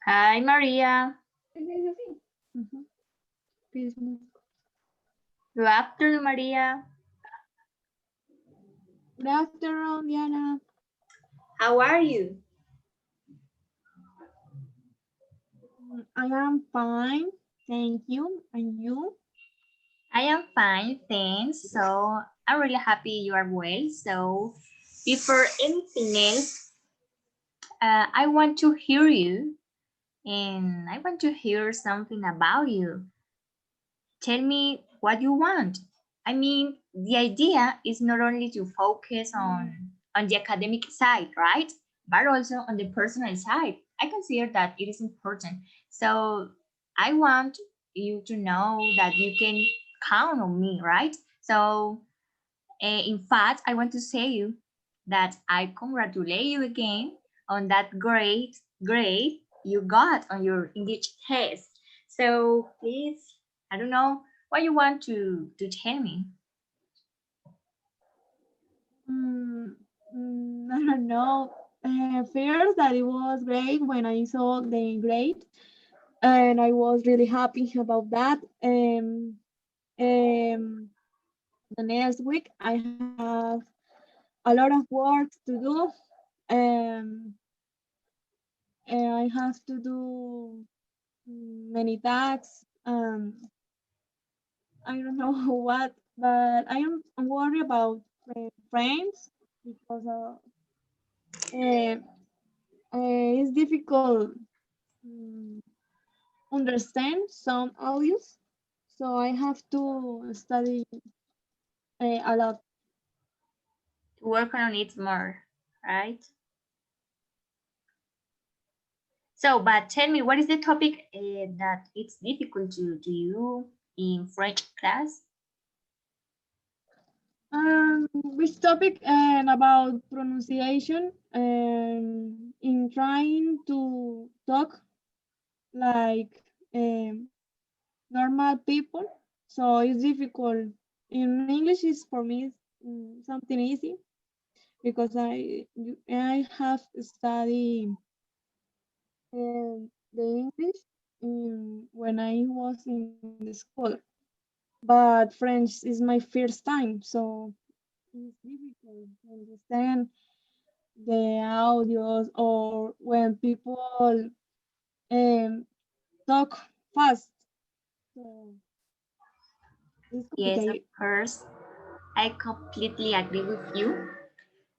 Hi, Maria. Ujú. Business. Good afternoon, Maria. Good afternoon, Diana. How are you? I am fine, thank you. And you? I am fine, thanks. So I'm really happy you are well. So before anything else, I want to hear you and I want to hear something about you. Tell me what you want. I mean, the idea is not only to focus on the academic side, right? But also on the personal side. I consider that it is important. So I want you to know that you can count on me, right? So in fact, I want to say you that I congratulate you again on that great grade you got on your English test. So please, I don't know what you want to tell me. Mm, I don't know. First, that it was great when I saw the grade, and I was really happy about that. Um, the next week, I have a lot of work to do. Um, and I have to do many tasks. I don't know what, but I'm worried about friends because uh, it's difficult um, understand some audios, so I have to study a lot. To work on it more, right? So, but tell me, what is the topic that it's difficult to you in French class? Which topic and about pronunciation and in trying to talk like normal people. So it's difficult. In English, is for me something easy because I have studied the English when I was in the school, but French is my first time, so it's difficult to understand the audios or when people um, talk fast. So it's Yes, of complicated. course. I completely agree with you.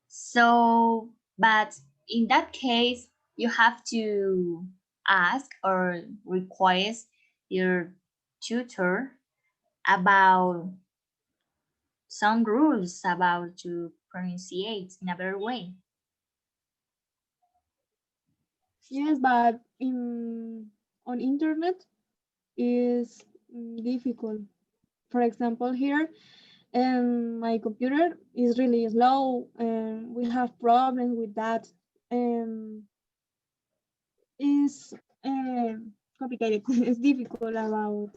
So, but in that case, you have to ask or request your tutor about some rules about to pronunciate in a better way. Yes, but in on internet is difficult. For example, here, my computer is really slow, and we have problems with that. Um, is complicated. It's difficult about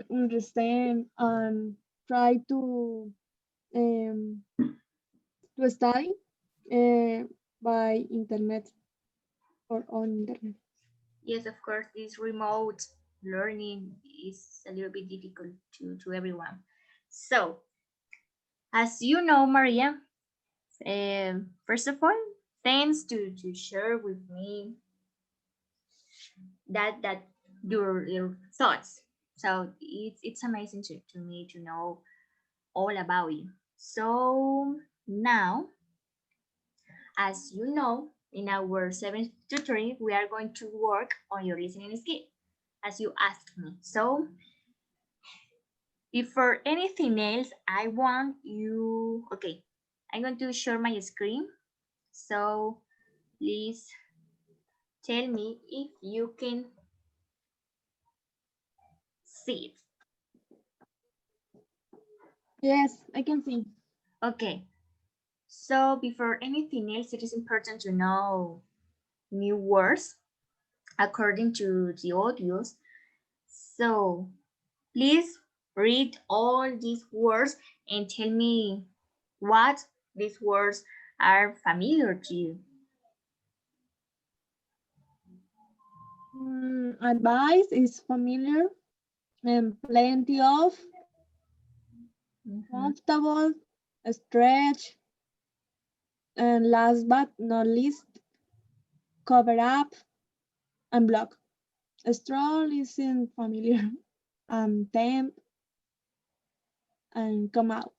understand and try um, to study uh, by internet or on internet. Yes, of course, this remote learning is a little bit difficult to everyone. So, as you know, Maria, first of all, thanks to share with me that your thoughts. So it's amazing to me to know all about you. So now, as you know, in our seventh tutoring, we are going to work on your listening skill, as you asked me. So before anything else, I want you, okay, I'm going to share my screen. So please tell me if you can see it. Yes, I can see. Okay, so before anything else, it is important to know new words according to the audios. So please read all these words and tell me what these words are familiar to you. Advice is familiar and plenty of, Mhm. comfortable, stretch, and last but not least, cover up and block. Stroll isn't familiar. Temp and come out.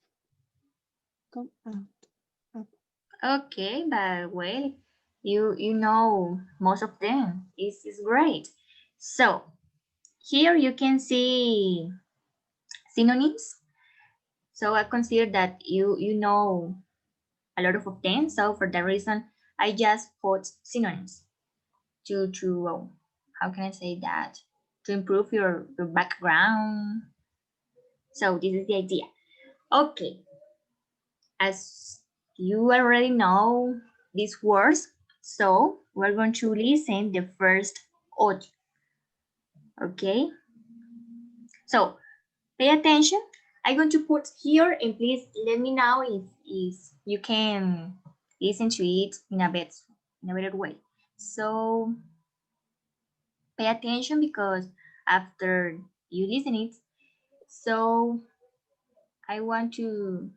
Come out. Up. Okay, but well, you know most of them. Is great. So here you can see synonyms. So I consider that you know a lot of them. So for that reason, I just put synonyms to how can I say that, to improve your background. So this is the idea. Okay, as you already know these words, so we're going to listen the first audio. Okay, so pay attention. I'm going to put here and please let me know if you can listen to it in a better way. So pay attention because after you listen it, so I want to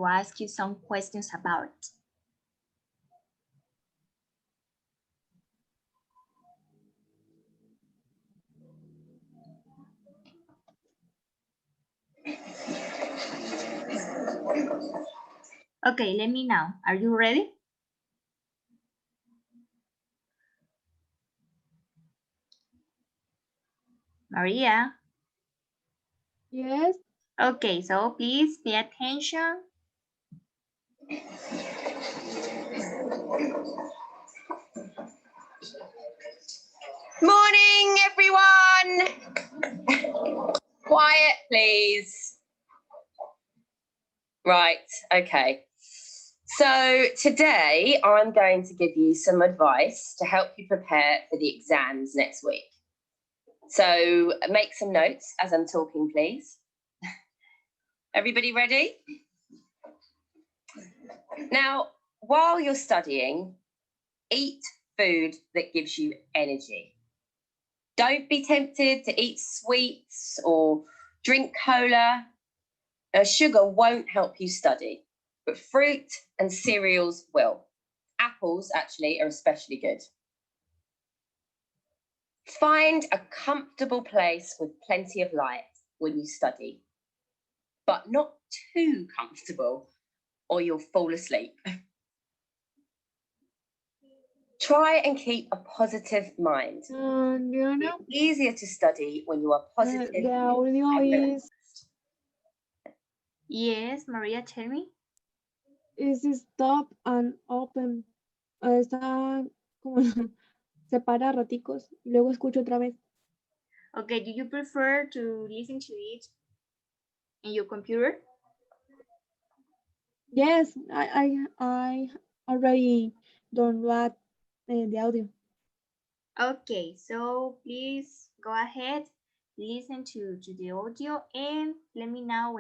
ask you some questions about it. Okay, let me know. Are you ready? Maria? Yes. Okay, so please pay attention. Morning, everyone. Quiet, please. Right, okay. So today I'm going to give you some advice to help you prepare for the exams next week. So make some notes as I'm talking, please. Everybody ready? Now, while you're studying, eat food that gives you energy. Don't be tempted to eat sweets or drink cola. Sugar won't help you study, but fruit and cereals will. Apples, actually, are especially good. Find a comfortable place with plenty of light when you study, but not too comfortable or you'll fall asleep. Try and keep a positive mind. Diana, It's easier to study when you are positive the audio and relaxed. Yes, Maria, tell me. is stop and open. Está como se para raticos y luego escucho otra vez. Okay, do you prefer to listen to it in your computer? Yes, I already download the audio. Okay, so please go ahead, listen to the audio and let me know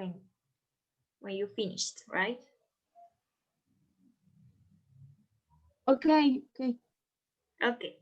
when you finished, right? Okay, okay. Okay.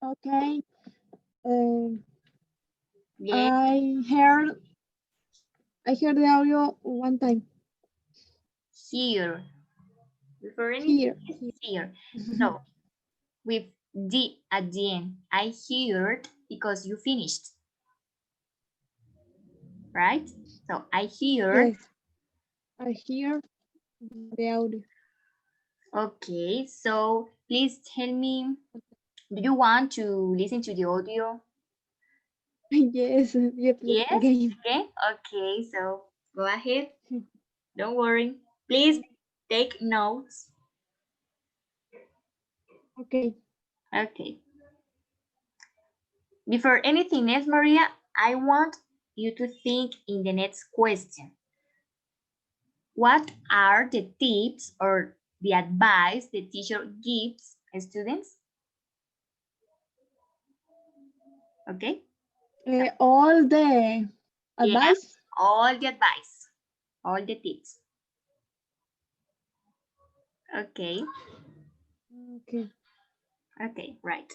Okay. Um, Yeah, I heard the audio one time here. Before anything, here. is here. So with D at the end, I heard because you finished, right? So I heard. Yes, I hear the audio. Okay, so please tell me, do you want to listen to the audio? Yes, you play Yes? again. Okay, okay, so go ahead. Don't worry. Please take notes. Okay. Okay. Before anything else, Maria, I want you to think in the next question. What are the tips or the advice the teacher gives students? Okay? All the Yeah, advice. all the advice, all the tips. Okay, Okay. okay, right.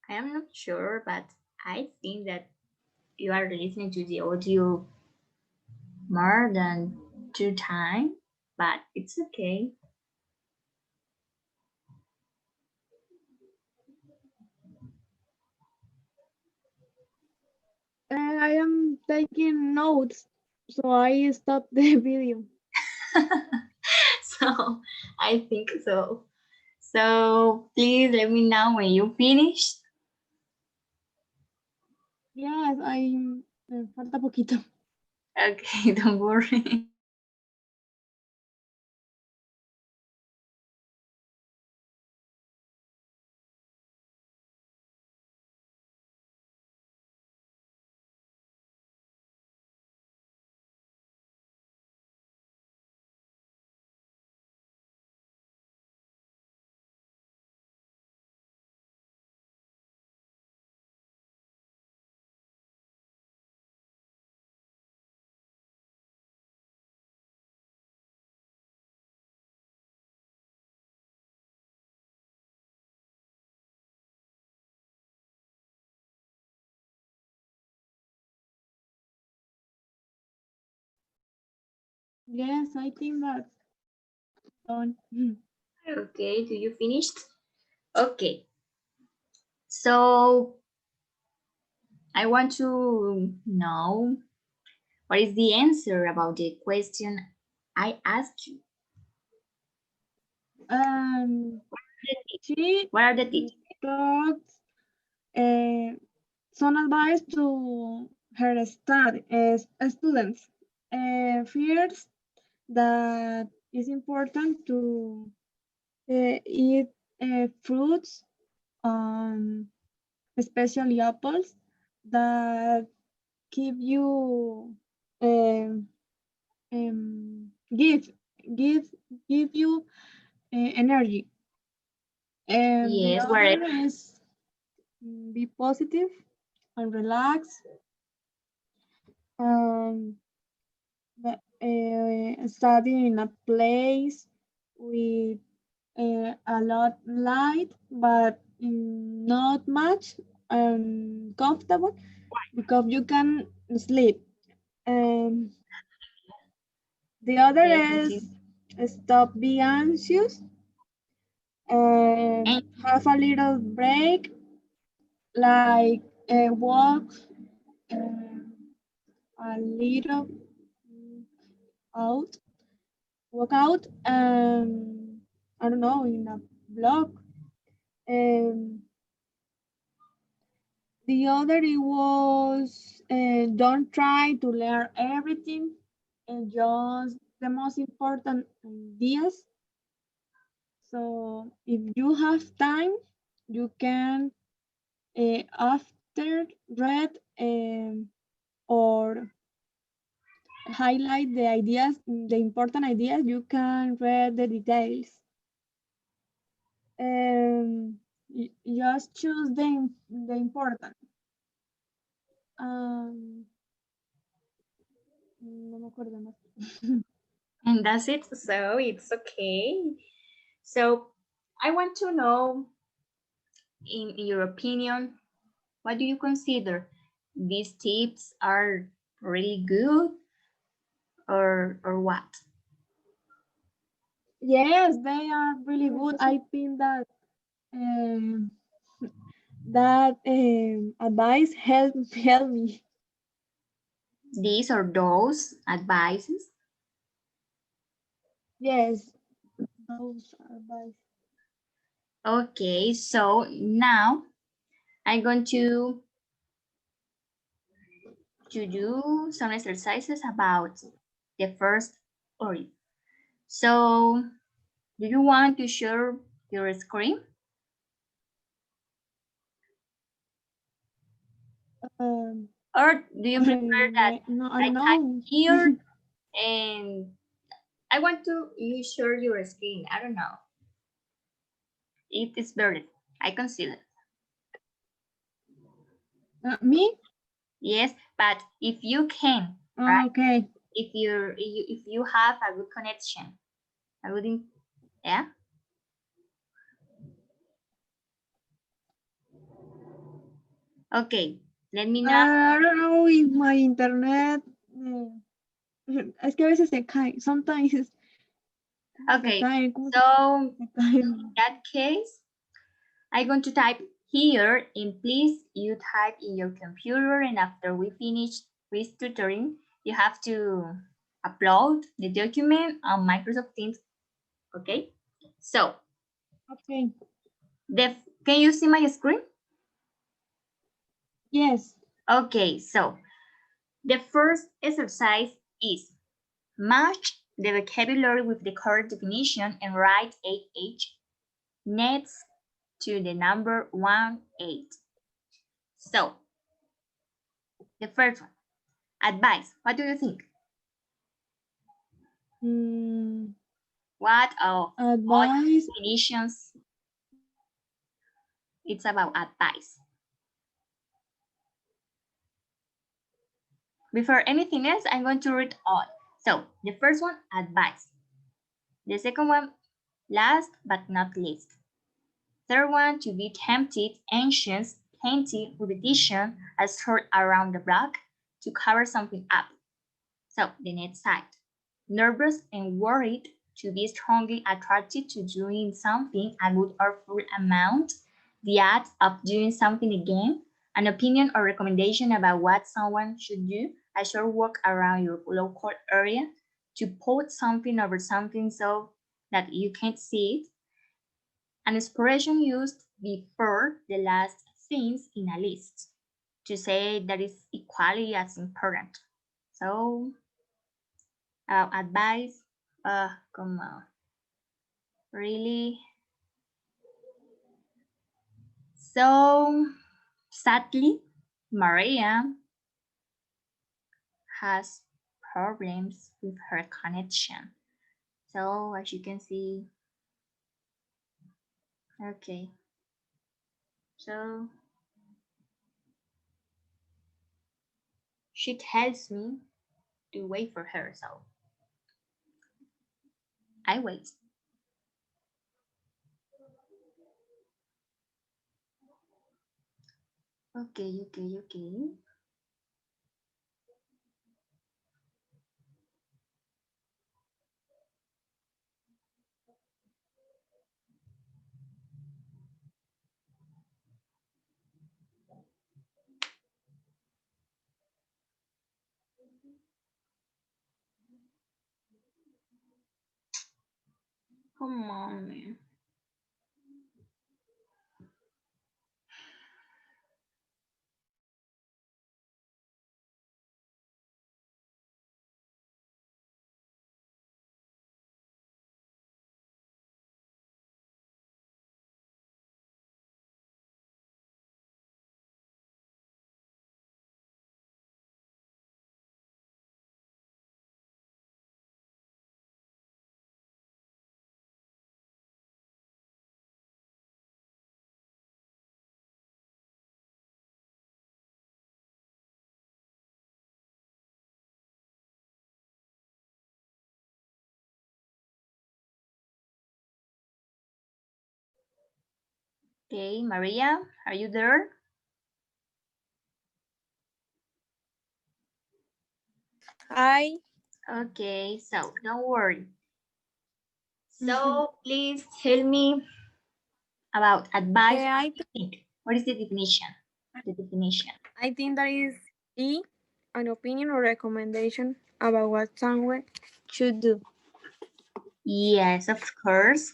I am not sure, but I think that you are listening to the audio more than 2 times, but it's okay. I am taking notes, so I stopped the video. So I think so. So please let me know when you finish. Yes, falta poquito. Okay, don't worry. Yes, I think that's done. Okay, do you finished? Okay, so I want to know what is the answer about the question I asked you. Um, she What are the tips? talked uh, some advice to her students. First, that it's important to eat fruits, especially apples, that keep you um, give give give you energy. And the Yes, where other is be positive and relax. Um, study in a place with a lot light, but not much comfortable because you can sleep. Um, the other they continue. is stop being anxious and And have a little break, like walk a little out, walk out, I don't know, in a block. Um, the other it was don't try to learn everything, and just the most important ideas. So if you have time, you can after read or highlight the ideas, the important ideas. You can read the details. Just choose the important. Um, no me acuerdo más. that's it. So it's okay. So I want to know, in your opinion, what do you consider these tips are really good or what? Yes, they are really good. I think that um, advice help me. These or those advices? Yes, those advice. Okay, so now I'm going to do some exercises about the first order. So, do you want to share your screen? Um, Or do you prefer that no, I I don't type know. here and I want to you share your screen? I don't know. It is better. I consider. Me? Yes, but if you can, right? Okay. If you have a good connection, a good yeah. Okay, let me know. I don't know if my internet. Es que a veces se cae. Sometimes se Okay, cae. ¿Cómo so se cae? in that case, I'm going to type here, and please you type in your computer, and after we finish with tutoring, you have to upload the document on Microsoft Teams. Okay, so Okay. can you see my screen? Yes. Okay, so the first exercise is match the vocabulary with the correct definition and write AH next to the number 18. So, the first one, advice. What do you think? What of all Advice. definitions? It's about advice. Before anything else, I'm going to read all. So, the first one, advice. The second one, last but not least. Third one, to be tempted, anxious, plenty, repetition, a sword around the block, to cover something up. So, the next side. Nervous and worried, to be strongly attracted to doing something a good or full amount, the act of doing something again, an opinion or recommendation about what someone should do, a short walk around your local area, to put something over something so that you can't see it, an expression used before the last things in a list to say that is equally as important. So, advice, come on, really? So, sadly, Maria has problems with her connection. So, as you can see, okay. So, she tells me to wait for her, so I wait. Okay, okay, okay. Come on, man. Okay, Maria, are you there? Hi. Okay, so don't worry. So please tell me about advice. What I do you think? What is the definition? The definition. I think that is E, an opinion or recommendation about what someone should do. Yes, of course.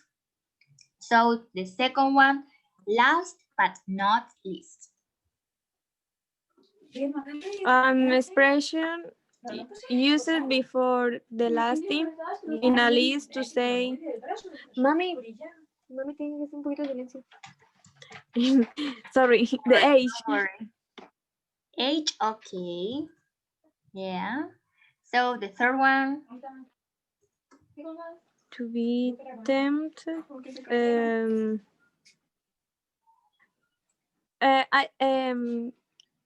So the second one, last but not least. Expression used before the last thing in a list to say, Mami, mami, tienes un poquito de silencio. Sorry, the age. Don't worry. Age, okay. Yeah. So the third one, To be tempted.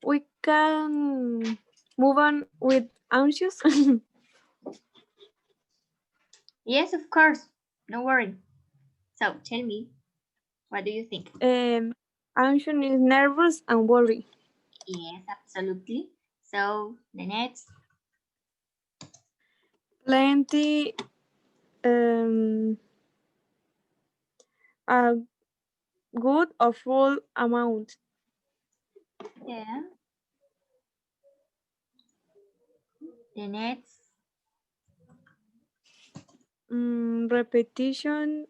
We can move on with anxious. yes, of course. Don't worry. So tell me, what do you think? Anxious is nervous and worried. Yes, absolutely. So the next, Plenty. A good or full amount. yeah, the next, Repetition.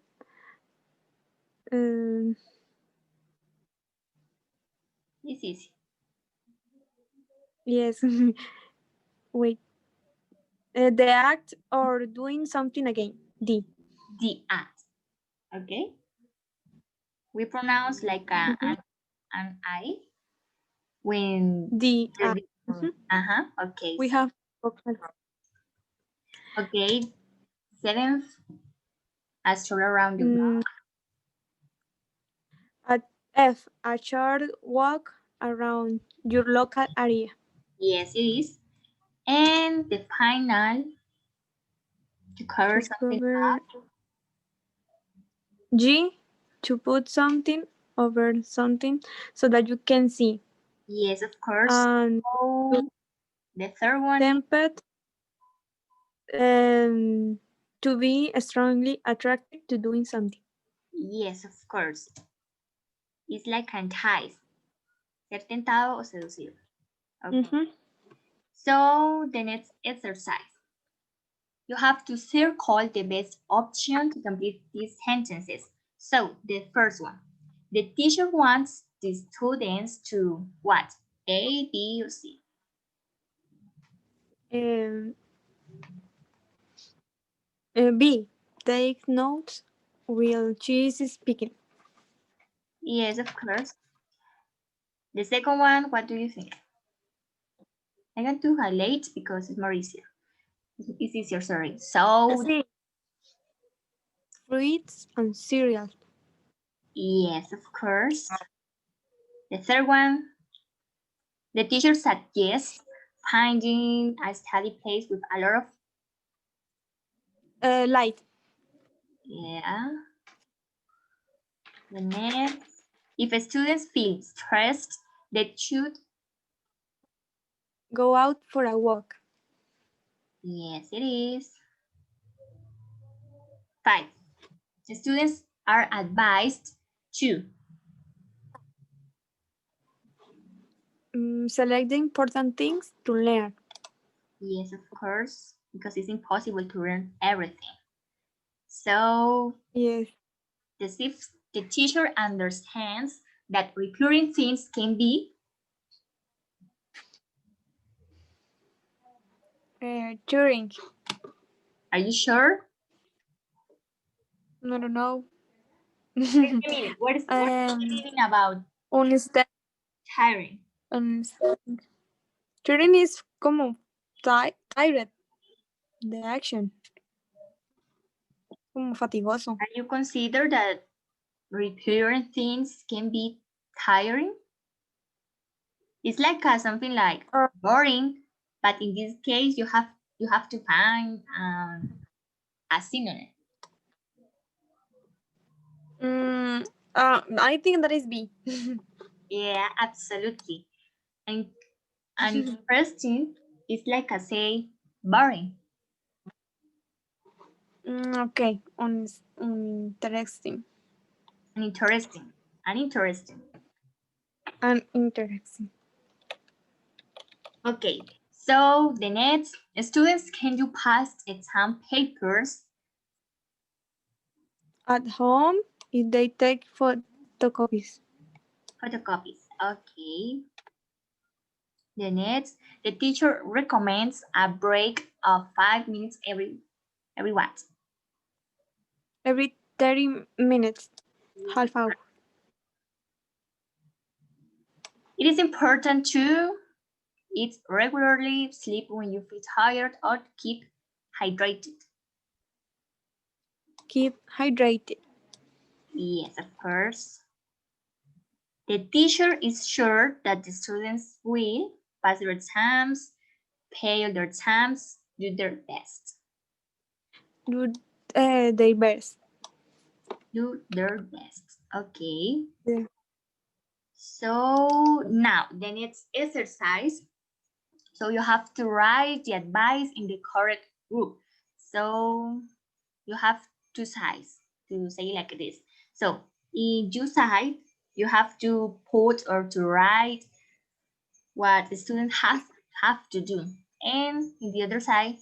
Um, this is yes. Wait. The act or doing something again. D. the act. Okay, we pronounce like Mhm. an I when The the act. Mhm. okay, We so have vocal. okay, seventh, a stroll around the block. Mm, at F. A short walk around your local area. Yes, it is. And the final to cover To something cover up. G. To put something over something so that you can see. Yes, of course. And to So the third one is tempt and to be strongly attracted to doing something. yes, of course. It's like entice, ser tentado o seducido. Okay. Mm-hmm. So the next exercise. You have to circle the best option to complete these sentences. So the first one. The teacher wants the students to what? A, B, or C? Um, B. Take notes while she is speaking. Yes, of course. The second one, what do you think? I got to highlight because it's more easier. It's easier, sorry. So, C. Fruits and cereal. yes, of course. The third one, the teacher suggests finding a study place with a lot of, Light. yeah. The next, if students feel stressed, they should, Go out for a walk. yes, it is. Five, the students are advised to, Select the important things to learn. yes, of course, because it's impossible to learn everything. So Yes. the teacher understands that recurring themes can be, Turing. are you sure? I don't know. What do you mean? What are you um, meaning about understand. tiring? Understand. Turing is como tired. The action. Como fatigoso. Are you consider that recurring themes can be tiring? It's like something like Uh, boring, but in this case you have to find a synonym. mm, I think that is B. Yeah, absolutely. And interesting is like I say boring Okay. Interesting. and interesting and interesting. And interesting. Okay, so the next students can do past exam papers. At home, if they take photocopies. Photocopies. Okay. The next, the teacher recommends a break of 5 minutes every what? Every 30 minutes. Half hour. It is important to eat regularly, sleep when you feel tired, or keep hydrated. Keep hydrated. Yes, of course. The teacher is sure that the students will pass their exams, pay all their exams, do their best. Do their best. Do their best. Okay. Yeah. So now the next exercise. So you have to write the advice in the correct group. So you have two sides to say like this. So in your side, you have to put or to write what the student have to do. And in the other side,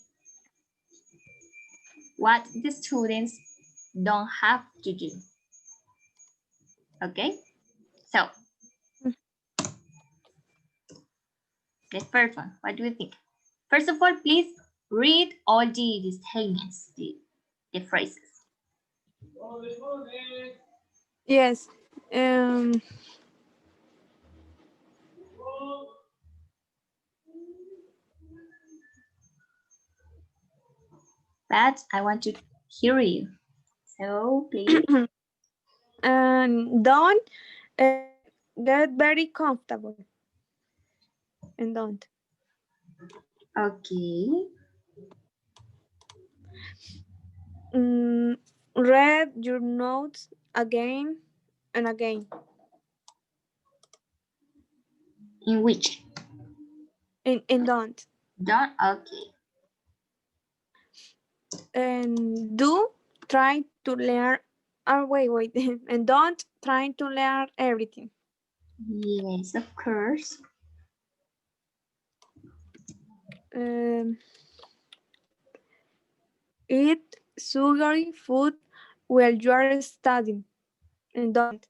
what the students don't have to do. Okay? So the first one, what do you think? First of all, please read all the statements, the phrases. Yes. But I want to hear you. So please. And don't get very comfortable. And don't. Okay. Read your notes again and again. In which? And don't. Don't. Okay. And do try to learn. Wait. And don't try to learn everything. Yes, of course. Um, eat sugary food while you are studying. And don't.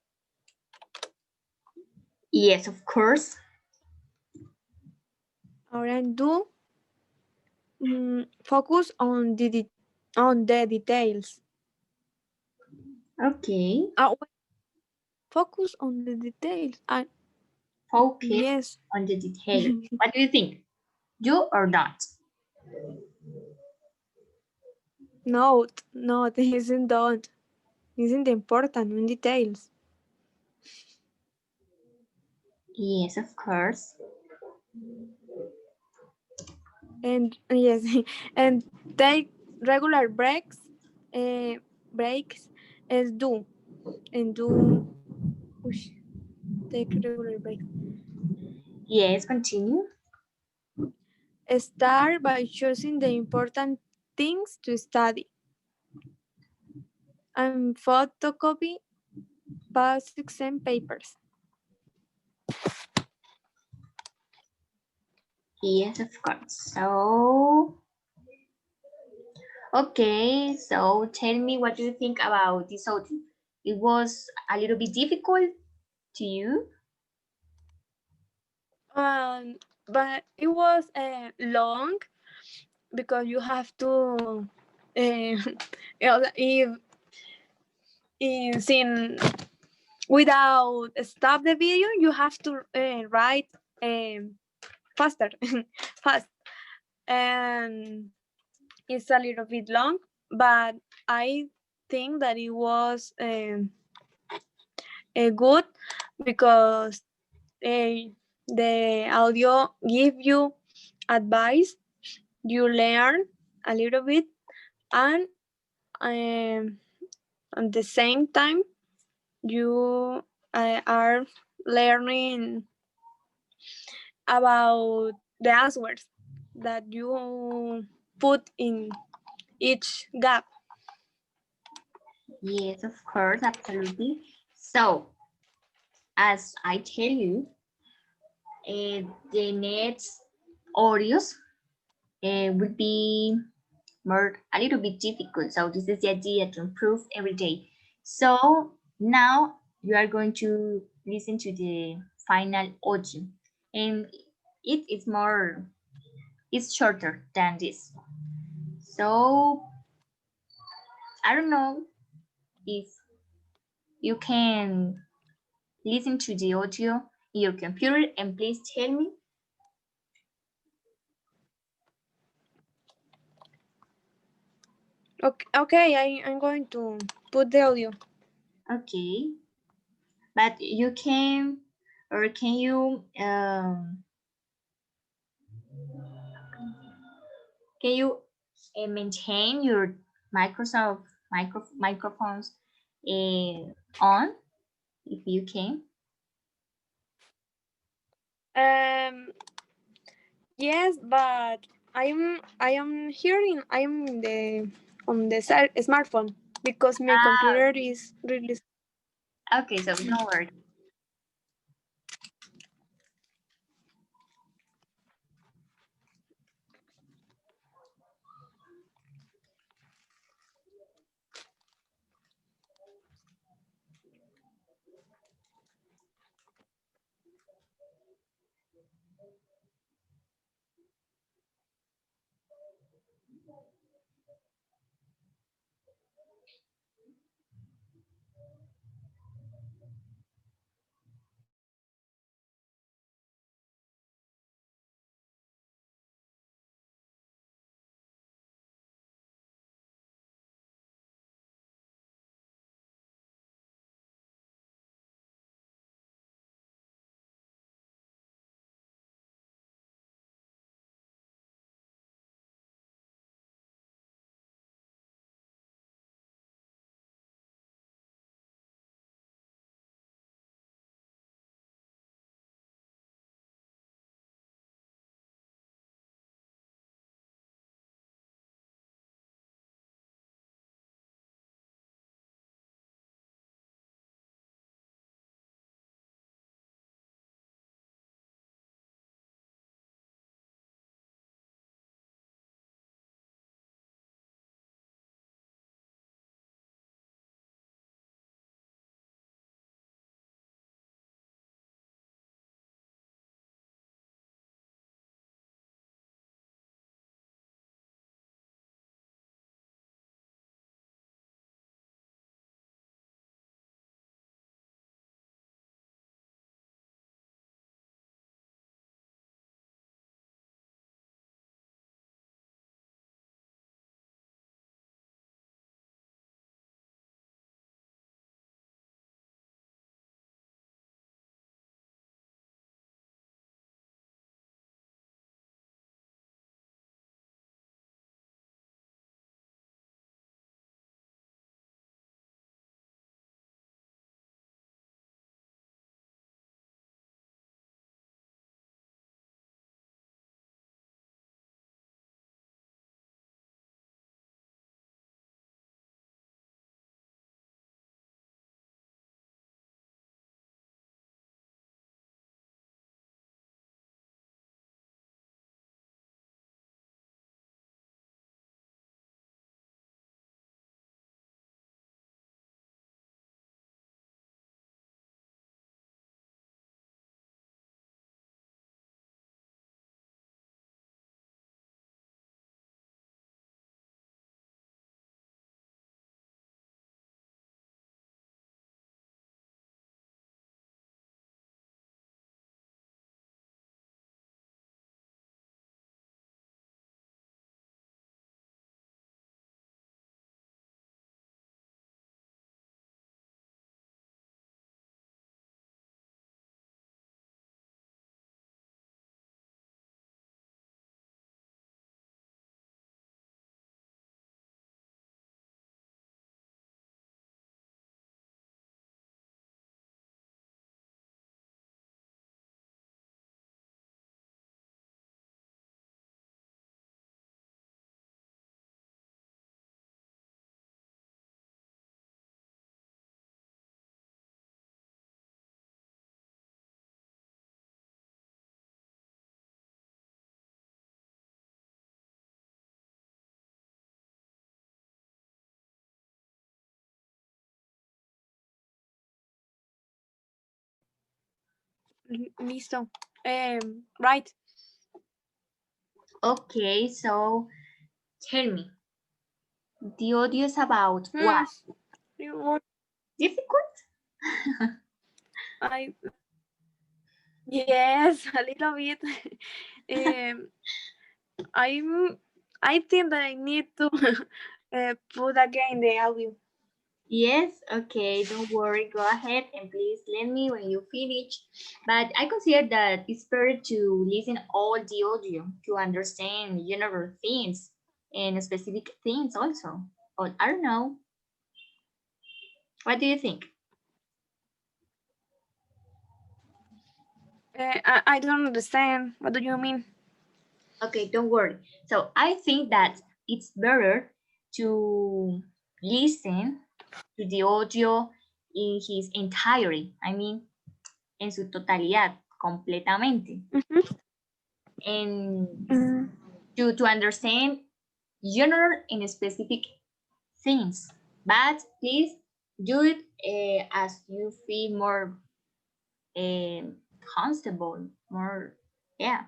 Yes, of course. And do focus on the details. Okay. Wait, focus on the details. Focus Yes. on the detail. What do you think? Do or not? No, this isn't don't. Isn't important in details. Yes, of course. And yes, and take regular breaks. Breaks as do and do. Ush, take regular breaks. Yes, continue. Start by choosing the important things to study. And photocopy past exam papers. Yes, of course. So, okay. So tell me, what do you think about this audio? It was a little bit difficult to you? But it was long because you have to if in without stop the video you have to write faster fast, and it's a little bit long, but I think that it was good because the audio give you advice, you learn a little bit, and um, at the same time you are learning about the answers that you put in each gap. Yes, of course, absolutely. So, as I tell you, the next audios would be more a little bit difficult. So this is the idea to improve every day. So now you are going to listen to the final audio, and it is more, it's shorter than this. So I don't know if you can listen to the audio in your computer, and please tell me. Okay, I'm going to put the audio. Okay, but you can, or can you maintain your Microsoft microphones on if you can? Um, yes, but I am hearing I'm the on the smartphone because my computer is really. Okay, so don't worry. Listo. Right. Okay, so tell me, the audio is about what? You Difficult? I yes, a little bit. um, I'm. I think that I need to put again the audio. Yes, okay, don't worry, go ahead and please let me when you finish. But I consider that it's better to listen all the audio to understand general things and specific things also. Or I don't know. What do you think? I don't understand. What do you mean? Okay, don't worry. So I think that it's better to listen to the audio in his entirety. I mean, en su totalidad, completamente. And Mm, to understand general and specific things. But please do it as you feel more comfortable, more, yeah.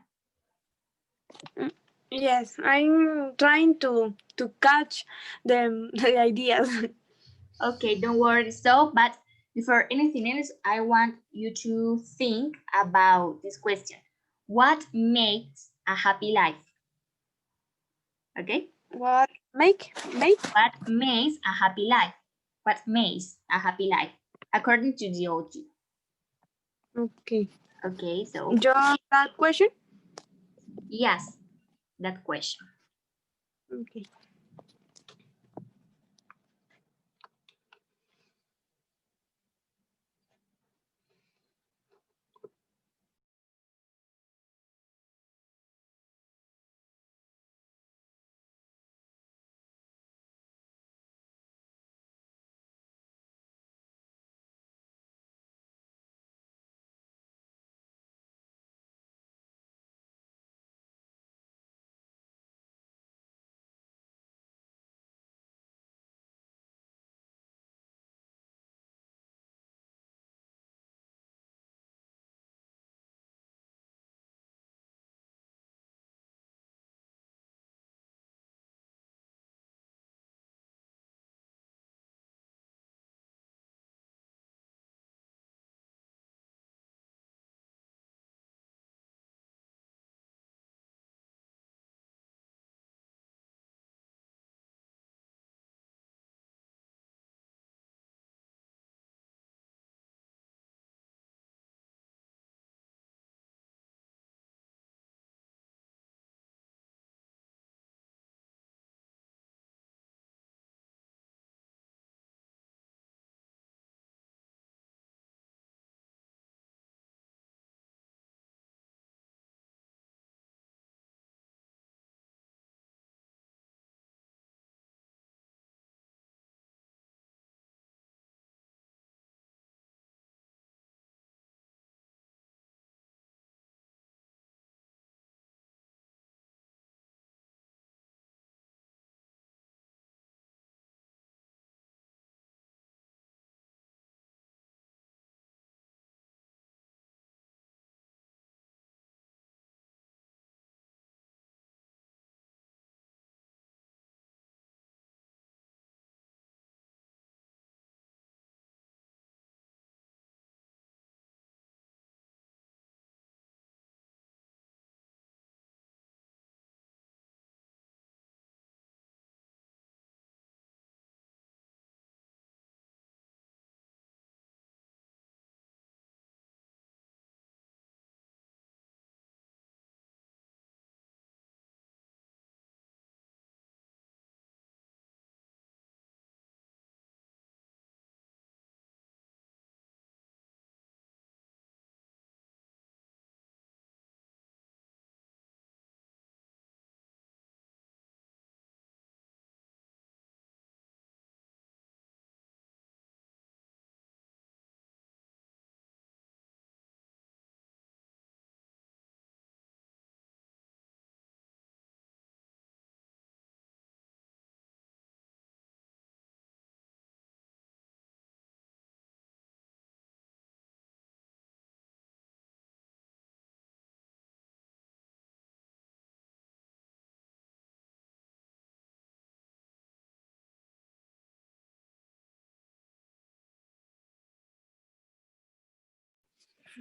yes, I'm trying to catch the ideas. Okay, don't worry. So, but before anything else, I want you to think about this question. What makes a happy life? Okay? What make? What makes a happy life? What makes a happy life? According to the OG. Okay. Okay, so Just that question. yes, that question. Okay.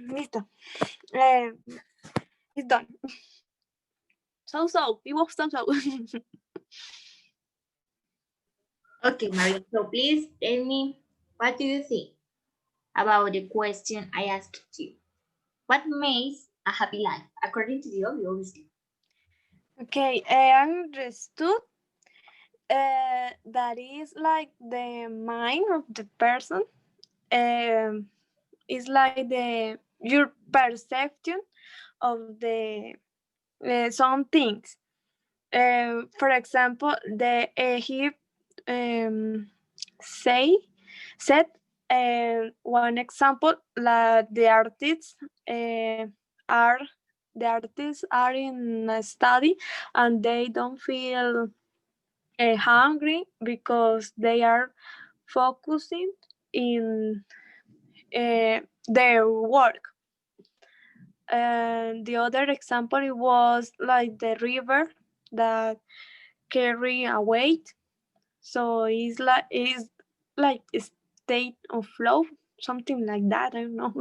Listo. Uh, it's done. So. It was so. Okay, Maria. So please tell me, what do you think about the question I asked you? What makes a happy life? According to the OG, obviously. Okay, I understood that is like the mind of the person. It's like your perception of the some things. For example, he say said one example that are the artists are in a study and they don't feel hungry because they are focusing in their work. And the other example it was like the river that carry a weight. So it's like a state of flow, something like that. I don't know.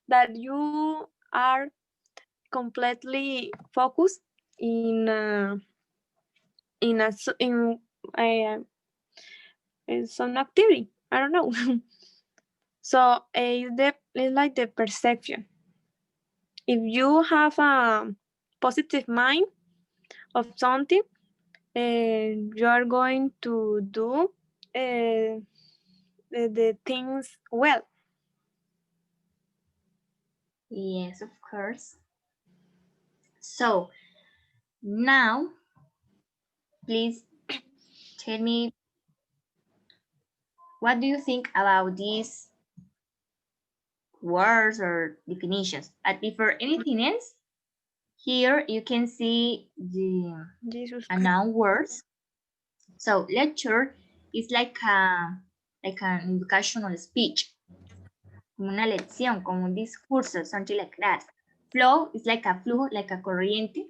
That you are completely focused in a a, in some activity. I don't know. So it's like the perception. If you have a positive mind of something, you are going to do the things well. Yes, of course. So now, please tell me, what do you think about these words or definitions? But before anything else, here you can see the Jesus Christ. noun words. So lecture is like an educational speech, como una lección, como un discurso, something like that. Flow is like a flujo, like a corriente,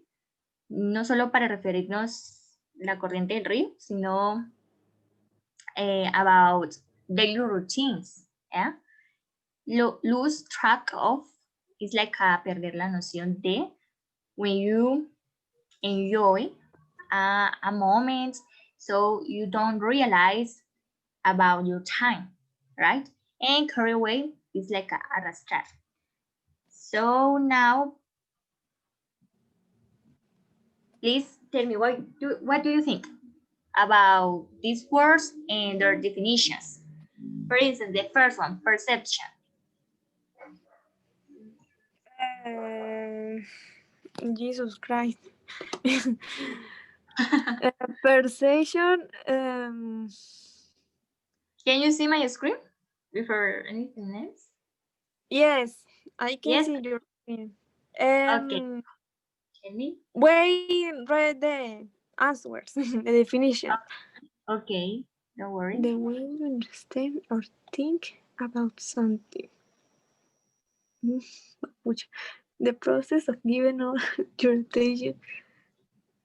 no solo para referirnos la corriente del río, sino about daily routines. Yeah? Lose track of is like a perder la noción de, when you enjoy a moment, so you don't realize about your time, right? And carry away is like a arrastrar. So now, please tell me, what do you think about these words and their definitions? For instance, the first one, perception. Um, Jesus Christ. Perception. Can you see my screen before anything else? Yes, I can Yes? see your screen. Okay. Tell me. Wait, read the answers, the definition. Okay, don't worry. The way you understand or think about something. Mm, Which the process of giving all your attention.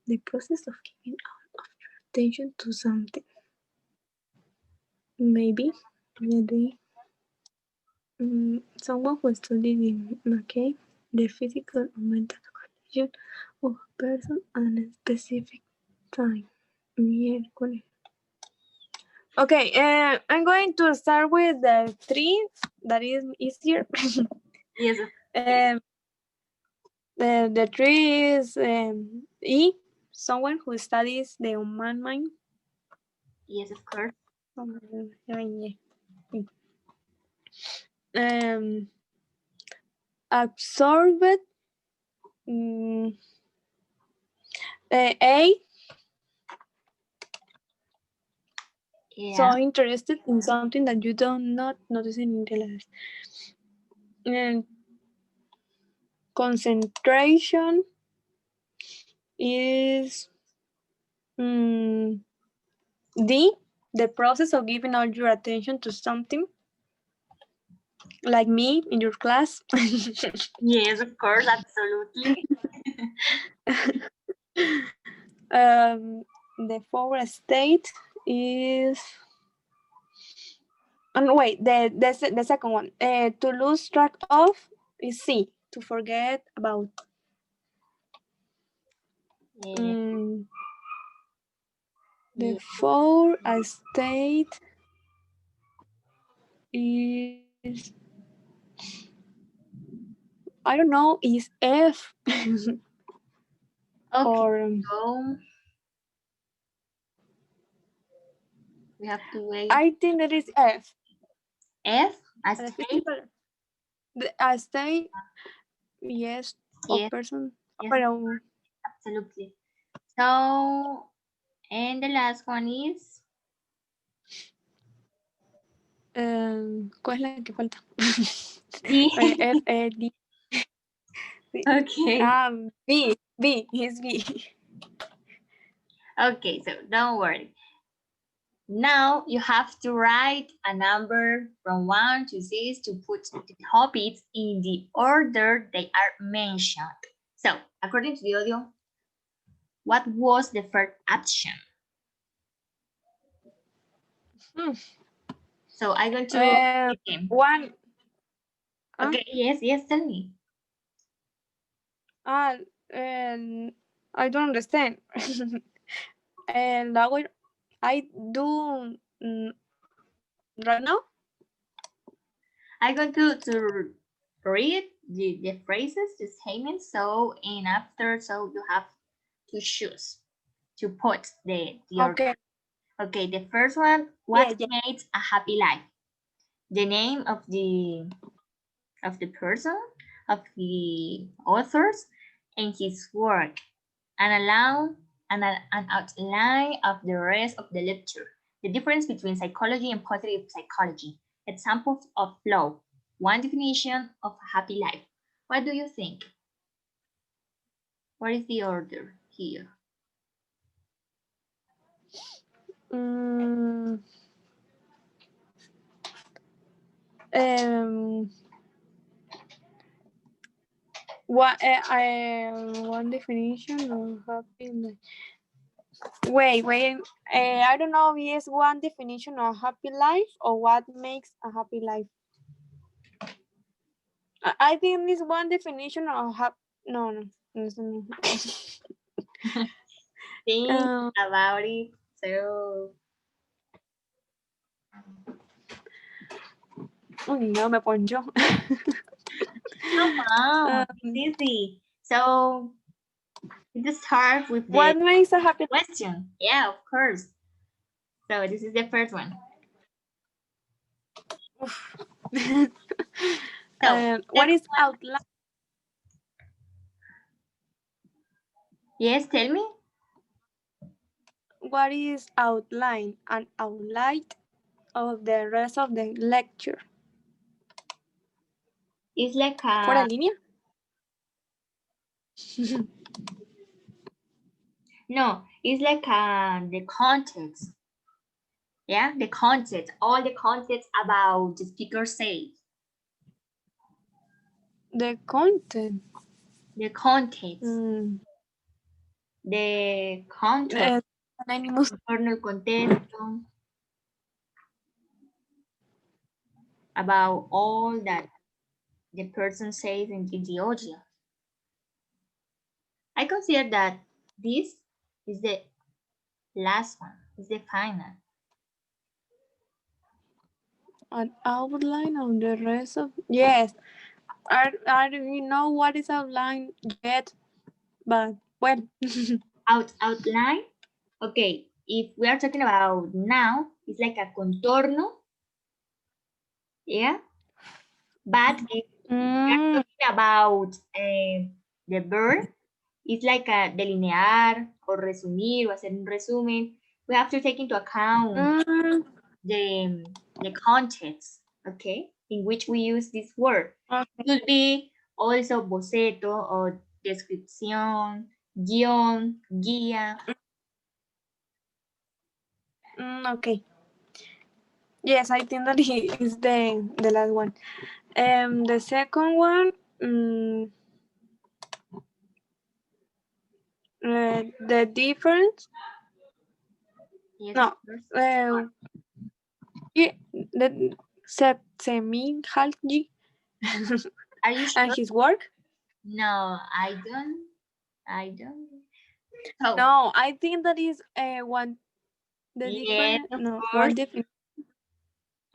The process of giving all of your attention to something. Maybe the someone who studied in okay the physical or mental condition of a person at a specific time. Miércoles. Okay, I'm going to start with the three that is easier. Yes, um, the three is E, someone who studies the human mind. yes, of course. Um, absorbed. mm, A, Yeah. so interested in something that you don't not noticing in real life. And concentration is D, the process of giving all your attention to something, like me in your class. Yes, of course, absolutely. The fourth state is, and wait, the second one, to lose track of is C, to forget about. Yeah. The Yeah. fourth state is, I don't know, is F. Okay, Or so we have to wait. I think that is F. F, a The state. physical. A state, yes, of Yes, person. yes, Pero, absolutely. So, and the last one is ¿cuál es la que falta? B. D. Sí. Okay. B, es B. Okay, so don't worry. Now you have to write a number from 1 to 6 to put the topics in the order they are mentioned. So, according to the audio, what was the first option? Hmm. So I'm going to him. One. Okay, yes, tell me. And I don't understand. And I do right now. I'm going to read the phrases, the statements. So, and after, so you have to choose to put the order. Okay. Okay, the first one, what makes a happy life? The name of the person, of the authors, and his work, and an outline of the rest of the lecture. The difference between psychology and positive psychology. Examples of flow. One definition of a happy life. What do you think? What is the order here? Um, one definition of happiness. Wait. I don't know if it's one definition of happy life or what makes a happy life. I think it's one definition of happy. No. Think about it. So. Uy, no, me poncho. Come on, it's easy. So let's start with the What makes a happy question. Yeah, of course. So this is the first one. So what is outline? Yes, tell me. What is outline and outline of the rest of the lecture? It's like ¿Fuera de línea? No, it's like the context. Yeah, the content, all the content about the speaker says. The content. The context. The context. Kernel contexto. About all that the person says in the audio. I consider that this is the last one, is the final. An outline of the rest of yes. I don't know what is outline yet, but well. Outline. Okay, if we are talking about now, it's like a contorno. Yeah. But if we are talking about the verb, it's like a delinear or resumir o hacer un resumen. We have to take into account the context, okay, in which we use this word. Okay. It could be also boceto or descripción, guión, guía. Okay. Yes, I think that is the last one. The second one, the difference. Yes, No, the Seminghalji. Are you sure? And his work. No, I don't. Oh. No, I think that is one. The yes, different. No, course. one different.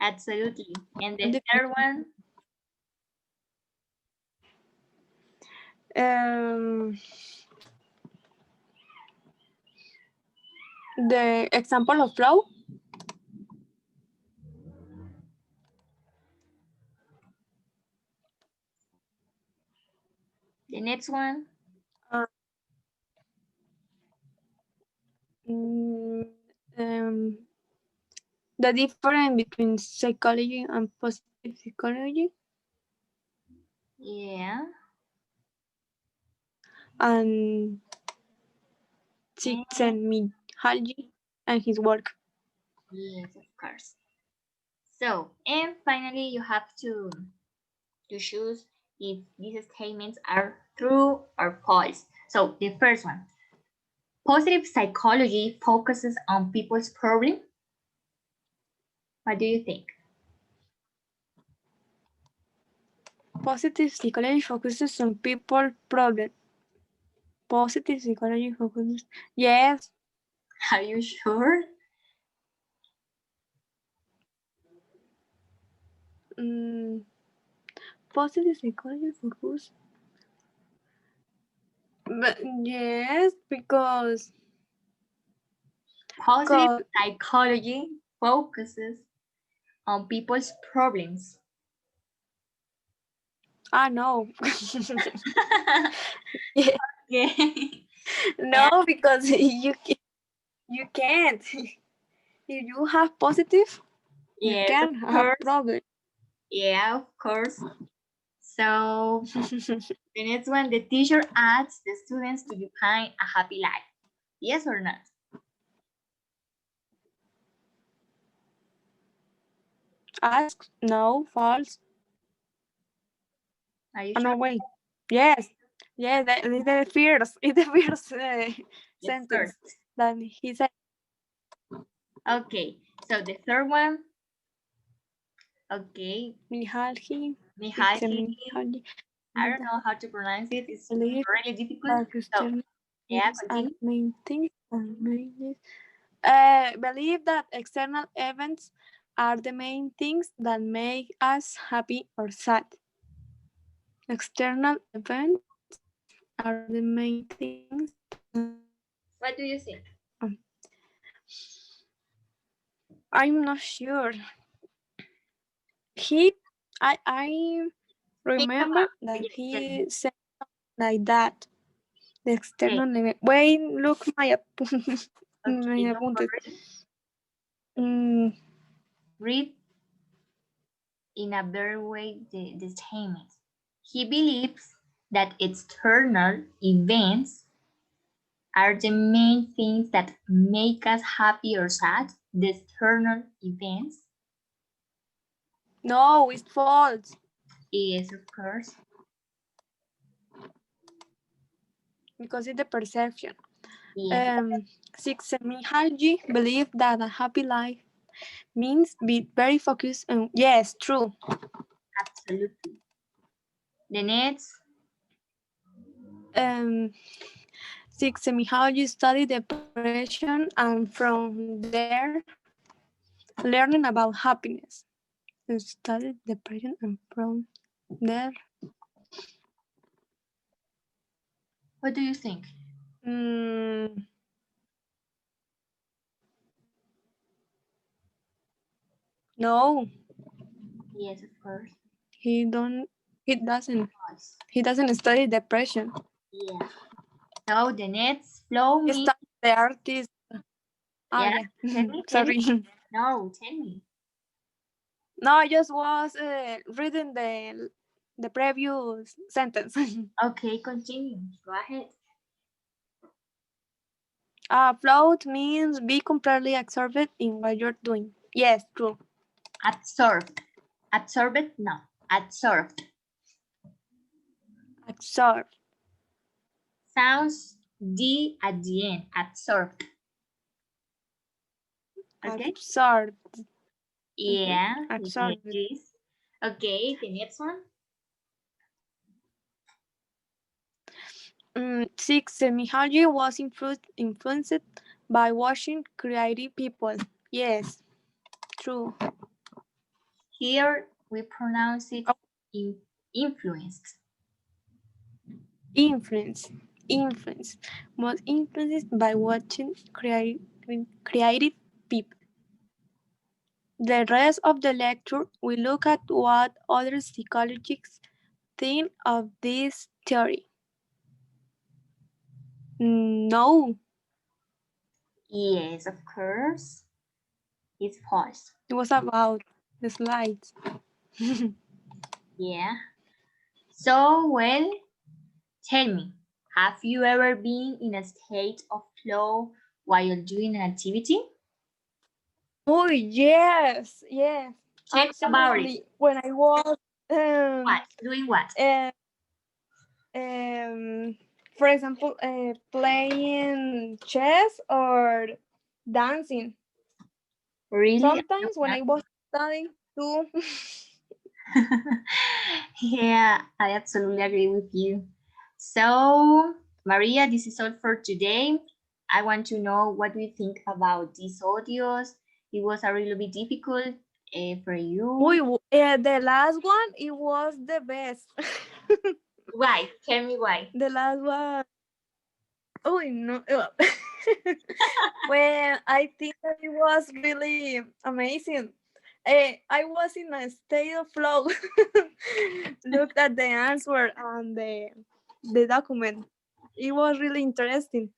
Absolutely. And the third one? The example of flow. The next one. Uh, mm, um, the difference between psychology and positive psychology, Yeah. and And Csikszentmihalyi and his work. yes, of course. So, and finally, you have to choose if these statements are true or false. So, the first one, positive psychology focuses on people's problem. What do you think? Positive psychology focuses on people problem. Positive psychology focuses. Yes. Are you sure? Mm, positive psychology focus. But yes, because Positive cause, psychology focuses on people's problems. no. Yeah, Okay. And no, because you can't. If you have positive, you yes, of can have course. problem. Yeah, of course. So the next one, the teacher asks the students to define a happy life. Yes or not? Ask no, false. Are you Oh, sure? no, wait. Yes, yes. That is the first. It's the first The sentence first. that he said. Okay. So the third one. Okay. Mihalhi, Mihaly. Mihalhi, I don't know how to pronounce it. It's believe really difficult. that So external yeah, events are continue. the main things that make this. Believe that external events are the main things that make us happy or sad. External events are the main things that make us happy or sad. What do you think? I'm not sure. He, I Think about remember it. that Yes, tell me. he said like that. The Okay. external event. Wait, look my Okay. my Don't apuntes. worry. Mm, Read in a better way the statement. He believes that external events are the main things that make us happy or sad. The external events. no, it's false Yes, of course. because it's the perception. Yes, Csikszentmihalyi believed that a happy life means be very focused and yes, true. absolutely. The next. Um, Csikszentmihalyi studied depression and from there learning about happiness. He studied depression and from there. What do you think? Mm, no, Yes, of course. he don't. He doesn't. Yes. He doesn't study depression. Yeah. So the next flow He me. studied the artist. Oh Yeah. yeah, Tell me. Tell me. sorry. No, tell me. No, I just was reading the previous sentence. Okay, continue. Go ahead. Float means be completely absorbed in what you're doing. Yes, true. Absorbed. Absorbed? No. Absorbed. Absorb. Sounds D at the end. Absorbed. Okay? Absorbed. Yeah. Yes, Absorbed. please. Okay, the next one. Six, Mihaly was influenced by watching creative people. Yes, true. Here we pronounce it Oh, in influenced. influence. Influence. Was influenced by watching creative people. The rest of the lecture we look at what other psychologists think of this theory. No, Yes, of course. It's false. it was about the slides. Yeah. So, well, tell me, have you ever been in a state of flow while doing an activity? Oh yes, yes, Tell me about it. absolutely. When I was What? Doing what? uh, um, for example, playing chess or dancing. Really? Sometimes when I was studying too. Yeah, I absolutely agree with you. So, Maria, this is all for today. I want to know what do you think about these audios. It was a little bit difficult for you. The last one, it was the best. Why? Tell me why. The last one. Oh no. Well, I think that it was really amazing. I was in a state of flow. Looked at the answer and the document. It was really interesting.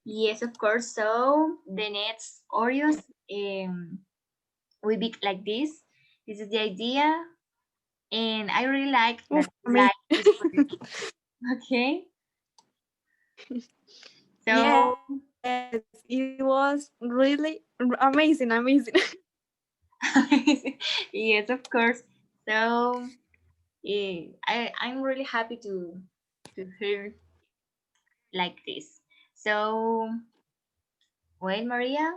Yes, of course. So the next Oreos will be like this. This is the idea, and I really like Oof, that you amazing. like this project. Okay. So Yes, it was really amazing, amazing. yes, of course. So I'm really happy to hear like this. So well, Maria,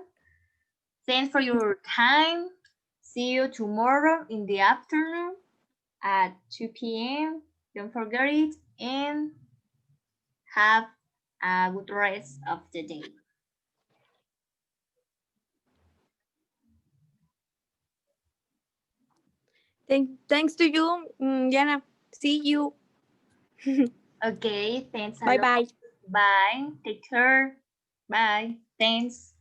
thanks for your time. See you tomorrow in the afternoon at 2 p.m. Don't forget it and have a good rest of the day. Thanks to you, Jana. See you. Okay, thanks a Bye lot. bye. Bye. Take care. Bye. Thanks.